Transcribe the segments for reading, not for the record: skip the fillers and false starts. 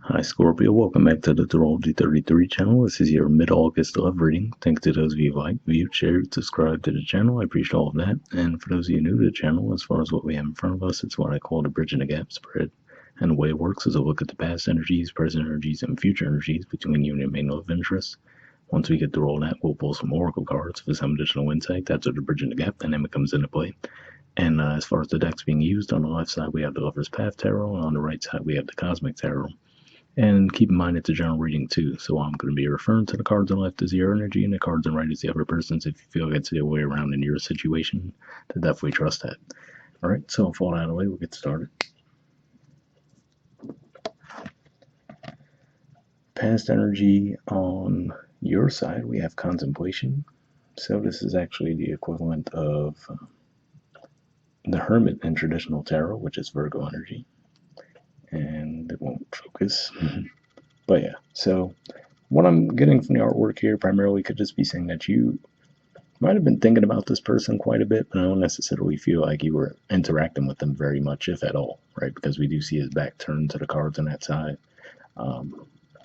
Hi Scorpio, welcome back to the Astrology 33 channel. This is your mid-August love reading. Thanks to those of you who like, viewed, shared, subscribed to the channel. I appreciate all of that. And for those of you new to the channel, as far as what we have in front of us, it's what I call the bridge and the gap spread. And the way it works is a look at the past energies, present energies, and future energies between you and your main love interest. Once we get through all that, we'll pull some oracle cards for some additional insight. That's where the bridge and the gap dynamic comes into play. And as far as the decks being used, on the left side we have the Lover's Path Tarot, and on the right side we have the Cosmic Tarot. And keep in mind it's a general reading too, so I'm going to be referring to the cards on the left as your energy and the cards on the right as the other person's. If you feel like it's the way around in your situation, then definitely trust that. Alright, so with all that out of the way, we'll get started. Past energy on your side, we have contemplation. So this is actually the equivalent of the Hermit in traditional tarot, which is Virgo energy. And it won't focus. But yeah, so what I'm getting from the artwork here primarily could just be saying that you might have been thinking about this person quite a bit, but I don't necessarily feel like you were interacting with them very much, if at all, right? Because we do see his back turned to the cards on that side.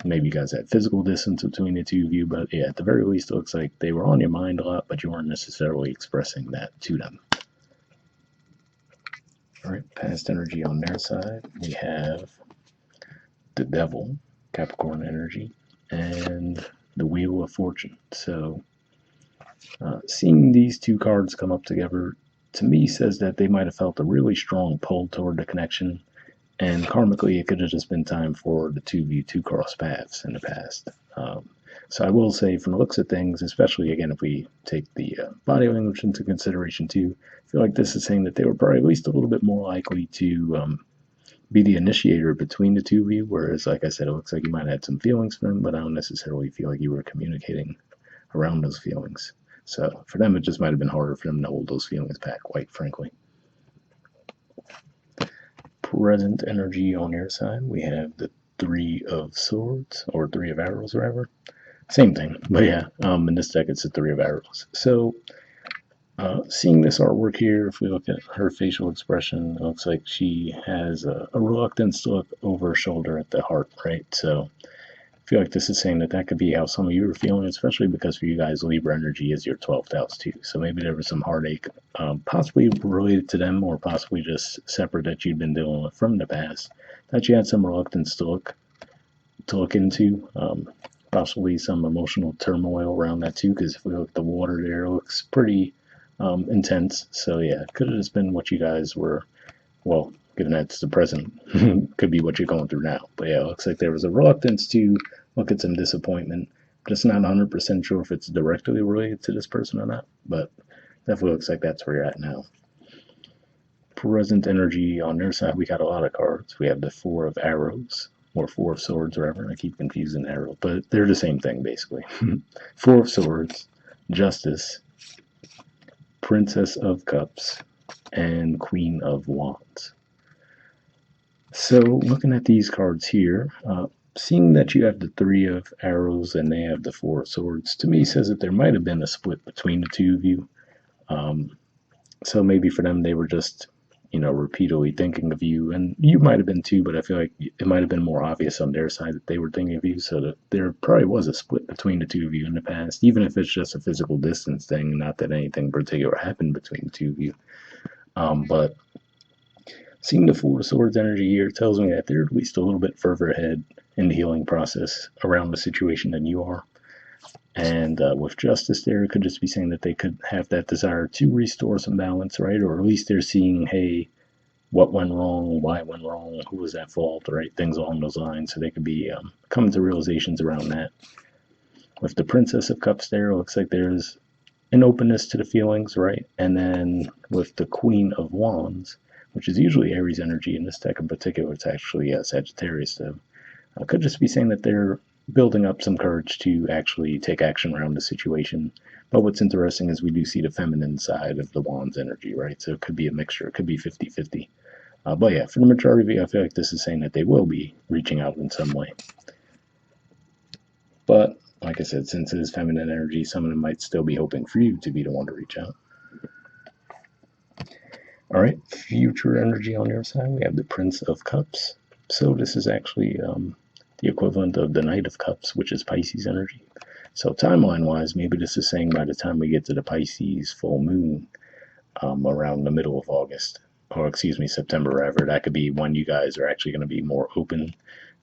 Maybe you guys had physical distance between the two of you, but yeah, at the very least, it looks like they were on your mind a lot, but you weren't necessarily expressing that to them. All right, past energy on their side, we have the Devil, Capricorn energy, and the Wheel of Fortune. So seeing these two cards come up together, to me, says that they might have felt a really strong pull toward the connection, and karmically, it could have just been time for the two of you to cross paths in the past. So I will say, from the looks of things, especially again if we take the body language into consideration too, I feel like this is saying that they were probably at least a little bit more likely to be the initiator between the two of you, whereas, like I said, it looks like you might have had some feelings for them, but I don't necessarily feel like you were communicating around those feelings. So for them, it just might have been harder for them to hold those feelings back, quite frankly. Present energy on your side, we have the Three of Swords, or Three of Arrows, or whatever. Same thing, but yeah, in this deck it's the Three of Arrows. So seeing this artwork here, if we look at her facial expression, it looks like she has a reluctance to look over her shoulder at the heart, right? So I feel like this is saying that that could be how some of you are feeling, especially because for you guys, Libra energy is your 12th house too. So maybe there was some heartache, possibly related to them, or possibly just separate that you'd been dealing with from the past, that you had some reluctance to look into. Possibly some emotional turmoil around that too, because if we look at the water there, it looks pretty intense. So yeah, it could have just been what you guys were, well, given that it's the present, could be what you're going through now. But yeah, it looks like there was a reluctance to look at some disappointment. Just not 100% sure if it's directly related to this person or not, but definitely looks like that's where you're at now. Present energy on their side, we got a lot of cards. We have the Four of Arrows, or Four of Swords, or whatever. I keep confusing arrow, but they're the same thing basically. Four of Swords, Justice, Princess of Cups, and Queen of Wands. So looking at these cards here, seeing that you have the Three of Arrows and they have the Four of Swords, to me says that there might have been a split between the two of you. So maybe for them they were just, repeatedly thinking of you, and you might have been too, but I feel like it might have been more obvious on their side that they were thinking of you, so that there probably was a split between the two of you in the past, even if it's just a physical distance thing, not that anything particular happened between the two of you. But seeing the Four of Swords energy here tells me that they're at least a little bit further ahead in the healing process around the situation than you are. And with Justice there, it could just be saying that they could have that desire to restore some balance, right? Or at least they're seeing, hey, what went wrong, why it went wrong, who was at fault, right? Things along those lines. So they could be coming to realizations around that. With the Princess of Cups there, it looks like there's an openness to the feelings, right? And then with the Queen of Wands, which is usually Aries energy, in this deck in particular, it's actually Sagittarius, so I could just be saying that they're building up some courage to actually take action around the situation. But what's interesting is we do see the feminine side of the Wands energy, right? So it could be a mixture. It could be 50-50. But yeah, for the majority of you, I feel like this is saying that they will be reaching out in some way. But like I said, since it is feminine energy, some of them might still be hoping for you to be the one to reach out. All right, future energy on your side, we have the Prince of Cups. So this is actually the equivalent of the Knight of Cups, which is Pisces energy. So timeline-wise, maybe this is saying by the time we get to the Pisces full moon, around the middle of August, or excuse me, September, wherever, that could be when you guys are actually going to be more open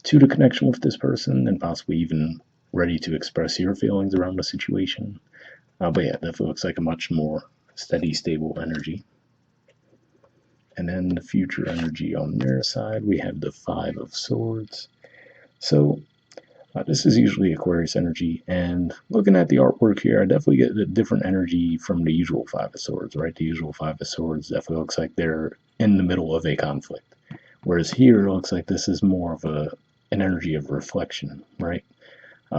to the connection with this person and possibly even ready to express your feelings around the situation. But yeah, definitely looks like a much more steady, stable energy. And then the future energy on their side, we have the Five of Swords. So this is usually Aquarius energy, and looking at the artwork here, I definitely get a different energy from the usual Five of Swords, right? The usual Five of Swords definitely looks like they're in the middle of a conflict, whereas here it looks like this is more of an energy of reflection, right?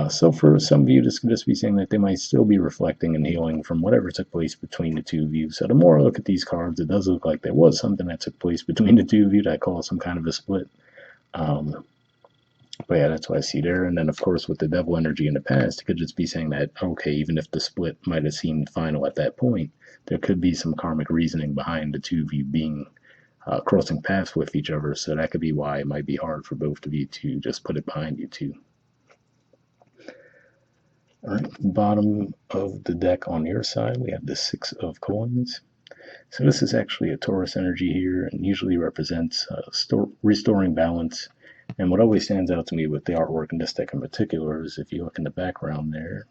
So for some of you, this could just be saying that they might still be reflecting and healing from whatever took place between the two of you. So the more I look at these cards, it does look like there was something that took place between the two of you that caused some kind of a split. But yeah, that's what I see there. And then, of course, with the devil energy in the past, it could just be saying that, okay, even if the split might have seemed final at that point, there could be some karmic reasoning behind the two of you being crossing paths with each other. So that could be why it might be hard for both of you to just put it behind you too. All right, bottom of the deck on your side, we have the Six of Coins. So this is actually a Taurus energy here and usually represents restoring balance. And what always stands out to me with the artwork in this deck in particular is if you look in the background there,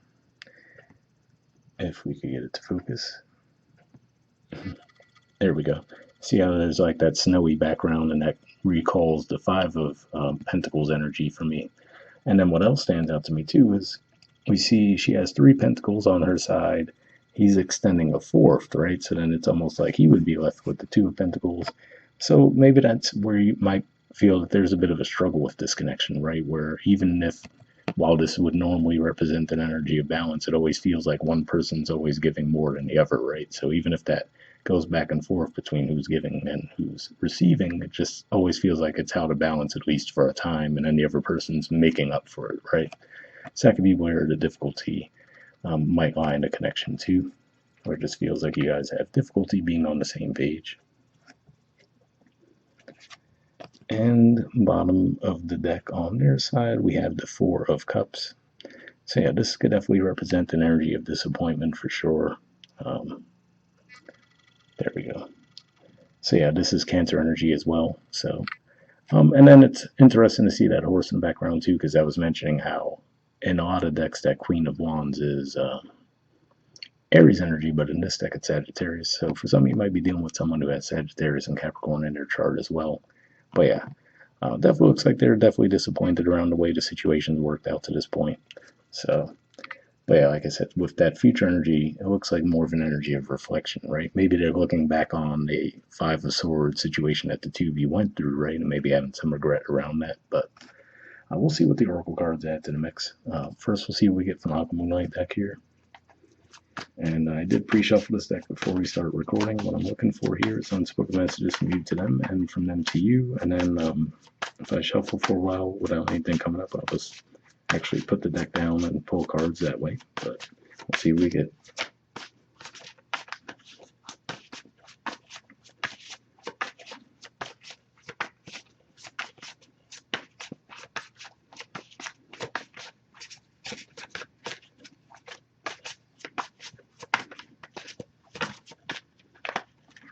if we could get it to focus. There we go. See how there's like that snowy background, and that recalls the Five of Pentacles energy for me. And then what else stands out to me too is we see she has three pentacles on her side. He's extending a fourth, right? So then it's almost like he would be left with the Two of Pentacles. So maybe that's where you might feel that there's a bit of a struggle with this connection, right? Where even if, while this would normally represent an energy of balance, it always feels like one person's always giving more than the other, right? So even if that goes back and forth between who's giving and who's receiving, it just always feels like it's out of balance, at least for a time, and then the other person's making up for it, right? So that could be where the difficulty might lie in the connection too, where it just feels like you guys have difficulty being on the same page. And bottom of the deck on their side, we have the Four of Cups. So yeah, this could definitely represent an energy of disappointment for sure. There we go. So yeah, this is Cancer energy as well. So, and then it's interesting to see that horse in the background too, because I was mentioning how in a lot of decks that Queen of Wands is Aries energy, but in this deck it's Sagittarius. So for some of you might be dealing with someone who has Sagittarius and Capricorn in their chart as well. But yeah, definitely looks like they're definitely disappointed around the way the situation's worked out to this point. So, but yeah, like I said, with that future energy, it looks like more of an energy of reflection, right? Maybe they're looking back on the Five of Swords situation that the two of you went through, right? And maybe having some regret around that. But we'll see what the Oracle cards add to the mix. First, we'll see what we get from the Moonlight deck here. And I did pre-shuffle this deck before we start recording. What I'm looking for here is unspoken messages from you to them and from them to you. And then if I shuffle for a while without anything coming up, I'll just actually put the deck down and pull cards that way. But we'll see what we get.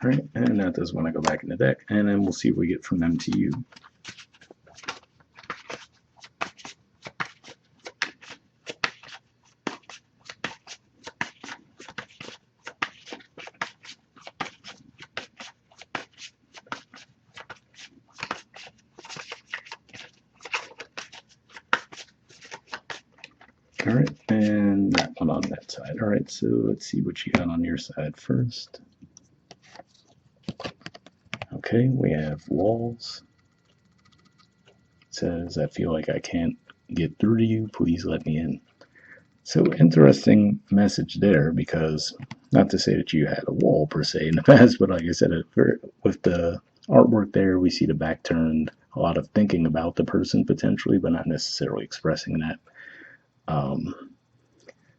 All right, and that does want to go back in the deck, and then we'll see what we get from them to you. All right, and that one on that side. All right, so let's see what you got on your side first. Okay, we have walls. It says, I feel like I can't get through to you. Please let me in. So interesting message there, because not to say that you had a wall per se in the past, but like I said, with the artwork there, we see the back turned, a lot of thinking about the person potentially, but not necessarily expressing that.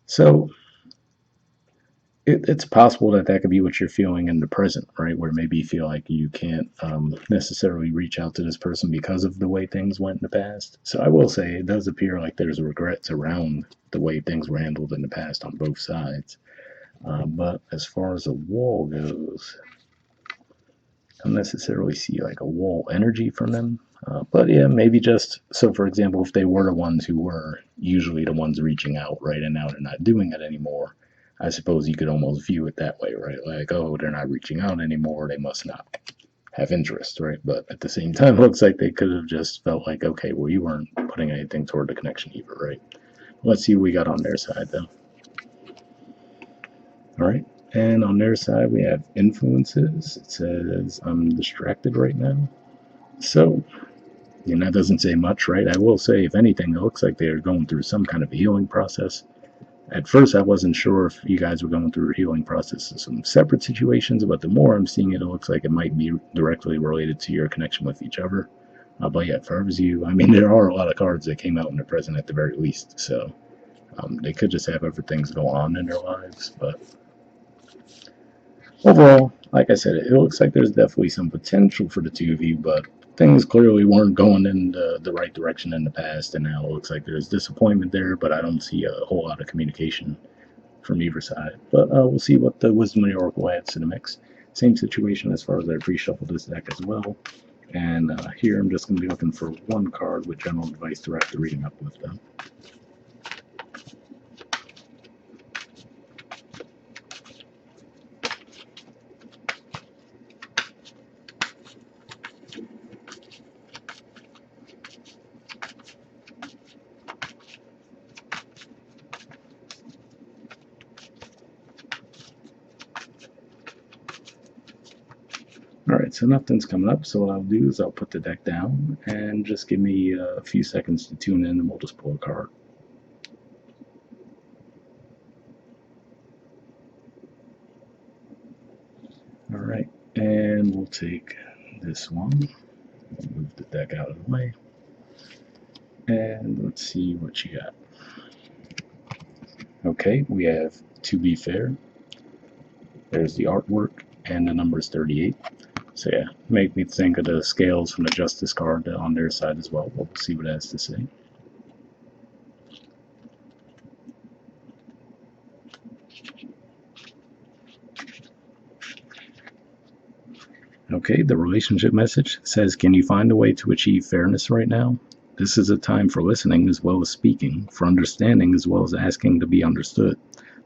So it's possible that that could be what you're feeling in the present, right? Where maybe you feel like you can't necessarily reach out to this person because of the way things went in the past. So I will say it does appear like there's regrets around the way things were handled in the past on both sides. But as far as a wall goes, I don't necessarily see like a wall energy from them. But yeah, maybe just so, for example, if they were the ones who were usually the ones reaching out, right, and now they're not doing it anymore, I suppose you could almost view it that way, right? Like, oh, they're not reaching out anymore, they must not have interest, right? But at the same time, it looks like they could have just felt like, okay, well, you weren't putting anything toward the connection either, right? Let's see what we got on their side, though. All right. And on their side, we have influences. It says, I'm distracted right now. So, that doesn't say much, right? I will say, if anything, it looks like they're going through some kind of healing process. At first, I wasn't sure if you guys were going through a healing process in some separate situations, but the more I'm seeing it, it looks like it might be directly related to your connection with each other. But yeah, if I was you, I mean, there are a lot of cards that came out in the present at the very least, so they could just have other things going on in their lives, but overall, like I said, it looks like there's definitely some potential for the two of you, but things clearly weren't going in the right direction in the past, and now it looks like there's disappointment there, but I don't see a whole lot of communication from either side. But we'll see what the Wisdom of the Oracle adds to the mix. Same situation as far as I pre-shuffled this deck as well. And here I'm just going to be looking for one card with general advice to wrap the reading up with them. All right, so nothing's coming up, so what I'll do is I'll put the deck down and just give me a few seconds to tune in and we'll just pull a card. All right, and we'll take this one, move the deck out of the way, and let's see what you got. Okay, we have To Be Fair. There's the artwork, and the number is 38. So yeah, make me think of the scales from the Justice card on their side as well. We'll see what it has to say. Okay, the relationship message says, can you find a way to achieve fairness right now? This is a time for listening as well as speaking, for understanding as well as asking to be understood.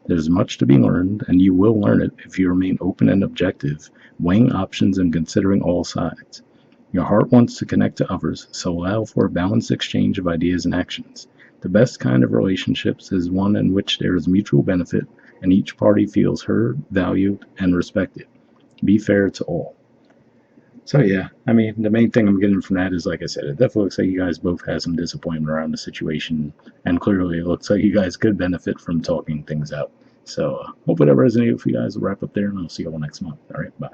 There's much to be learned, and you will learn it if you remain open and objective, weighing options and considering all sides. Your heart wants to connect to others, so allow for a balanced exchange of ideas and actions. The best kind of relationships is one in which there is mutual benefit and each party feels heard, valued, and respected. Be fair to all. So yeah, I mean, the main thing I'm getting from that is, like I said, it definitely looks like you guys both had some disappointment around the situation, and clearly it looks like you guys could benefit from talking things out. So, hope whatever resonated for you guys will wrap up there, and I'll see you all next month. All right, bye.